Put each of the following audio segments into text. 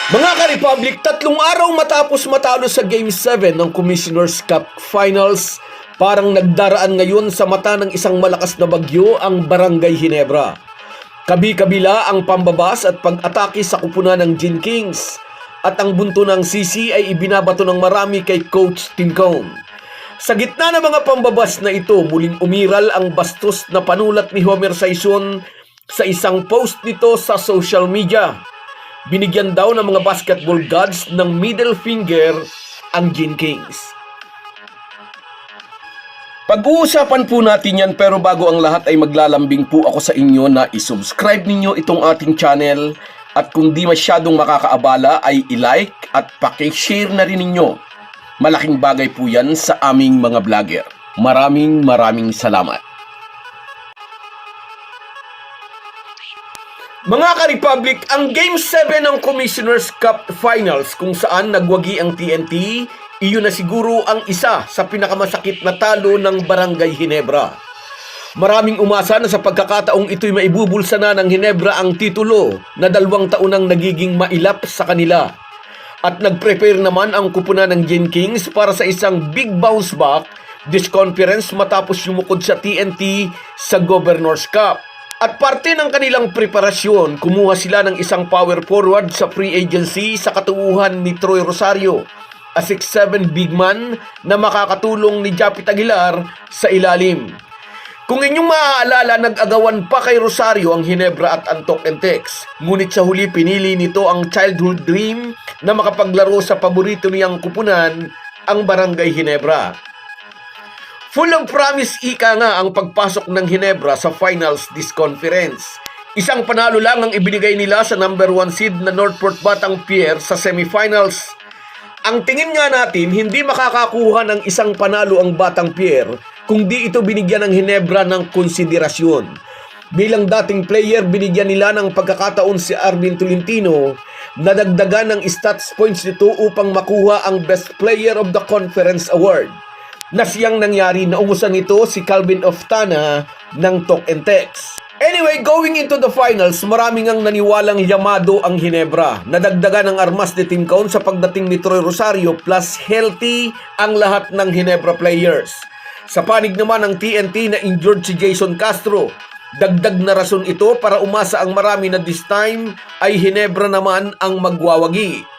Mga ka-Republic, 3 araw matapos matalo sa Game 7 ng Commissioner's Cup Finals, parang nagdaraan ngayon sa mata ng isang malakas na bagyo ang Barangay Ginebra. Kabi-kabila ang pambabas at pag-atake sa kupunan ng Gin Kings at ang bunto ng CC ay ibinabato ng marami kay Coach Tim Cone. Sa gitna ng mga pambabas na ito, muling umiral ang bastos na panulat ni Homer Saison sa isang post nito sa social media. Binigyan daw ng mga basketball gods ng middle finger ang Gin Kings. Pag-uusapan po natin yan, pero bago ang lahat ay maglalambing po ako sa inyo na isubscribe ninyo itong ating channel at kung di masyadong makakaabala ay ilike at pakishare na rin ninyo. Malaking bagay po yan sa aming mga vlogger. Maraming salamat. Mga ka-Republic, ang Game 7 ng Commissioner's Cup Finals kung saan nagwagi ang TNT, iyon na siguro ang isa sa pinakamasakit na talo ng Barangay Ginebra. Maraming umasa na sa pagkakataong ito'y maibubulsa na ng Ginebra ang titulo na 2 taon nang nagiging mailap sa kanila. At nag-prepare naman ang kupunan ng Gin Kings para sa isang big bounce back this conference matapos yumukod sa TNT sa Governor's Cup. At parte ng kanilang preparasyon, kumuha sila ng isang power forward sa free agency sa katuuhan ni Troy Rosario, a 6'7" big man na makakatulong ni Japit Aguilar sa ilalim. Kung inyong maaalala, nag-agawan pa kay Rosario ang Ginebra at Antok Entex. Ngunit sa huli, pinili nito ang childhood dream na makapaglaro sa paborito niyang kupunan, ang Barangay Ginebra. Full of promise ika nga ang pagpasok ng Ginebra sa finals this conference. Isang panalo lang ang ibinigay nila sa number 1 seed na Northport Batang Pier sa semifinals. Ang tingin nga natin, hindi makakakuha ng isang panalo ang Batang Pier kung di ito binigyan ng Ginebra ng konsiderasyon. Bilang dating player, binigyan nila ng pagkakataon si Arvin Tolentino na dagdagan ng stats points nito upang makuha ang Best Player of the Conference Award. Na siyang nangyari, naungusan nito si Calvin Oftana ng Tok Entex. Anyway, going into the finals, maraming ang naniwalang yamado ang Ginebra. Nadagdagan ng armas ni Tim Cone sa pagdating ni Troy Rosario plus healthy ang lahat ng Ginebra players. Sa panig naman ng TNT na injured si Jason Castro. Dagdag na rason ito para umasa ang marami na this time ay Ginebra naman ang magwawagi.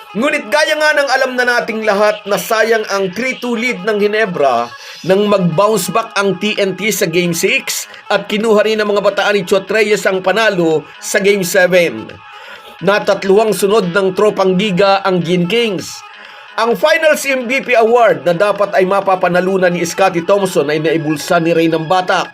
Ngunit gaya nga ng alam na nating lahat na sayang ang 3-2 lead ng Ginebra nang mag-bounce back ang TNT sa Game 6 at kinuha rin ng mga bataan ni Chot Reyes ang panalo sa Game 7. Natatluhang sunod ng tropang giga ang Gin Kings. Ang Finals MVP Award na dapat ay mapapanalunan ni Scottie Thompson ay naibulsa ni Ray ng Batak.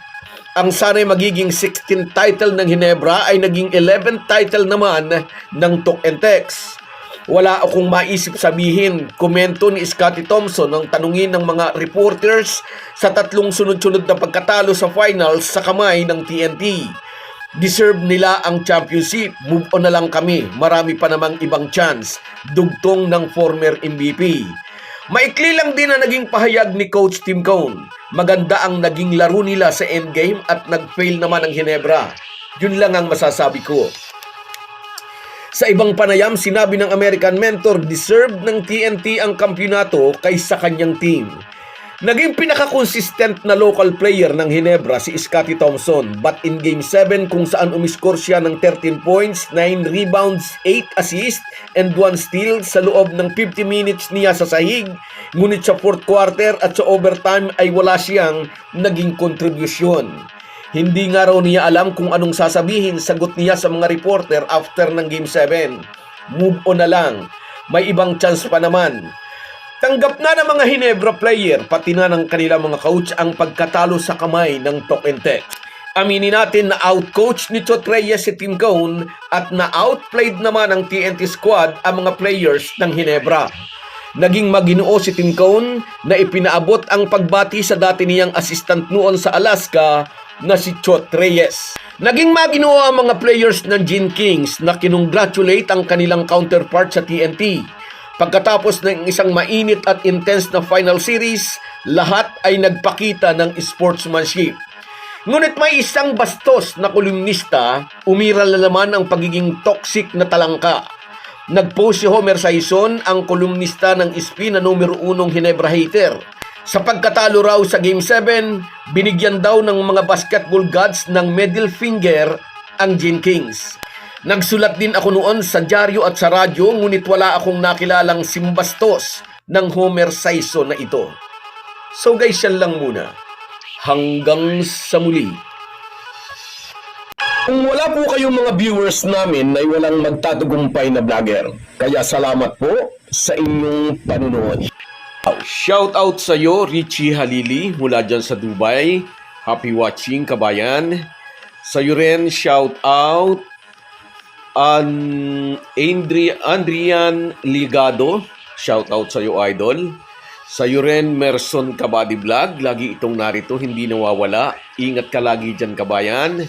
Ang sana'y magiging 16th title ng Ginebra ay naging 11th title naman ng Tok Entex. Wala akong maisip sabihin, komento ni Scottie Thompson nang tanungin ng mga reporters sa 3 sunod-sunod na pagkatalo sa finals sa kamay ng TNT. Deserve nila ang championship, move on na lang kami, marami pa namang ibang chance, dugtong ng former MVP. Maikli lang din na naging pahayag ni Coach Tim Cone. Maganda ang naging laro nila sa endgame at nag-fail naman ang Ginebra. Yun lang ang masasabi ko. Sa ibang panayam, sinabi ng American mentor, deserve ng TNT ang kampyonato kaysa kanyang team. Naging pinaka-consistent na local player ng Ginebra si Scottie Thompson, but in Game 7 kung saan umiskor siya ng 13 points, 9 rebounds, 8 assists, and 1 steal sa loob ng 50 minutes niya sa sahig, ngunit sa 4th quarter at sa overtime ay wala siyang naging kontribusyon. Hindi nga raw niya alam kung anong sasabihin, sagot niya sa mga reporter after ng Game 7. Move on na lang. May ibang chance pa naman. Tanggap na ng mga Ginebra player, pati na ng kanilang mga coach ang pagkatalo sa kamay ng Tok Entex. Aminin natin na out-coach ni Chot Reyes si Tim Cone at na-outplayed naman ng TNT squad ang mga players ng Ginebra. Naging maginoo si Tim Cone na ipinaabot ang pagbati sa dati niyang assistant noon sa Alaska na si Chot Reyes. Naging maginoo ang mga players ng Gin Kings na kinongratulate ang kanilang counterpart sa TNT. Pagkatapos ng isang mainit at intense na final series, lahat ay nagpakita ng sportsmanship. Ngunit may isang bastos na kolumnista, umiral na naman ang pagiging toxic na talangka. Nag-post si Homer Sison, ang kolumnista ng SP na numero 1 Ginebra hater. Sa pagkatalo raw sa Game 7, binigyan daw ng mga basketball gods ng middle finger ang Gene Kings. Nagsulat din ako noon sa dyaryo at sa radyo, ngunit wala akong nakilalang simbastos ng Homer Sison na ito. So guys, yan lang muna. Hanggang sa muli. Kung wala po kayong mga viewers namin ay walang magtatagumpay na vlogger. Kaya salamat po sa inyong panunood. Shout out sa iyo, Richie Halili mula dyan sa Dubai. Happy watching, kabayan. Sa iyo rin, shout out Andrian Ligado. Shout out sa iyo, idol. Sa iyo rin, Merson Kabady Vlog. Lagi itong narito, hindi nawawala. Ingat ka lagi dyan, kabayan.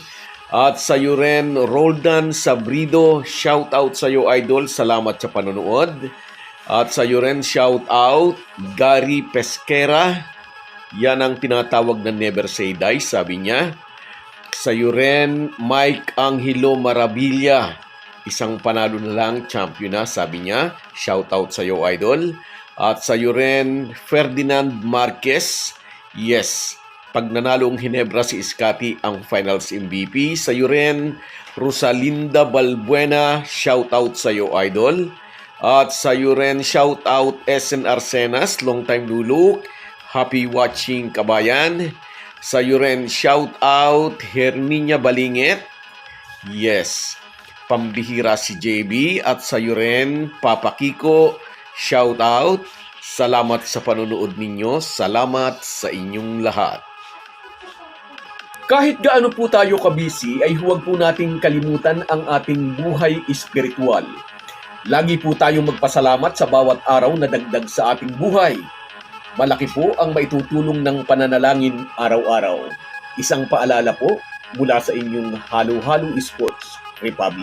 At sa iyo rin, Roldan Sabrido, shout out sa iyo, idol. Salamat sa panonood. At sa iyo rin, shout out Gary Pesquera. Yan ang tinatawag na never say die, sabi niya. Sa iyo rin, Mike Angelo Maravilla. Isang panalo na lang, champion na, sabi niya. Shout out sa iyo, idol. At sa iyo rin, Ferdinand Marquez. Yes, pag nanalo ang Ginebra si Scotty ang Finals MVP. Sa iyo rin, Rosalinda Balbuena, shout out sa iyo, idol. At sa iyo rin, shout out SN Arsenas, long time luluk. Happy watching, kabayan. Sa iyo rin, shout out Herminia Balinget. Yes, pambihira si JB. At sa iyo rin, Papa Kiko, shout out. Salamat sa panonood ninyo. Salamat sa inyong lahat. Kahit gaano po tayo kabisi, ay huwag po nating kalimutan ang ating buhay espiritual. Lagi po tayong magpasalamat sa bawat araw na dagdag sa ating buhay. Malaki po ang maitutulong ng pananalangin araw-araw. Isang paalala po mula sa inyong Halo Halo Sports Republic.